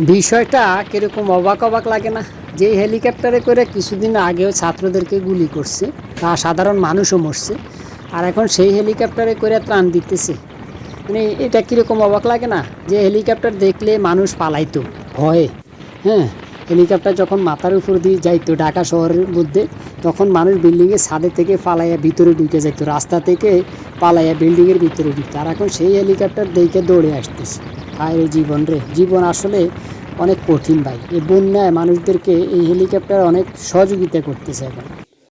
বিষয়টা কিরকম অবাক অবাক লাগে না? যে হেলিকপ্টারে করে কিছুদিন আগেও ছাত্রদেরকে গুলি করছে, সাধারণ মানুষও মরছে, আর এখন সেই হেলিকপ্টারে করে ত্রাণ দিতেছে। মানে এটা কীরকম অবাক লাগে না? যে হেলিকপ্টার দেখলে মানুষ পালাইতো ভয়ে। হ্যাঁ, হেলিকপ্টার যখন মাথার উপর দিয়ে যাইতো ঢাকা শহরের মধ্যে, তখন মানুষ বিল্ডিংয়ের ছাদে থেকে পালাইয়া ভিতরে ঢুকে যাইতো, রাস্তা থেকে পালাইয়া বিল্ডিংয়ের ভিতরে ঢুকতো। আর এখন সেই হেলিকপ্টার দেখে দৌড়ে আসতেছে। হায় রে জীবন রে, জীবন আসলে অনেক কঠিন ভাই। এই বন্যায় মানুষদেরকে এই হেলিকপ্টার অনেক সহযোগিতা করতেছে এখন।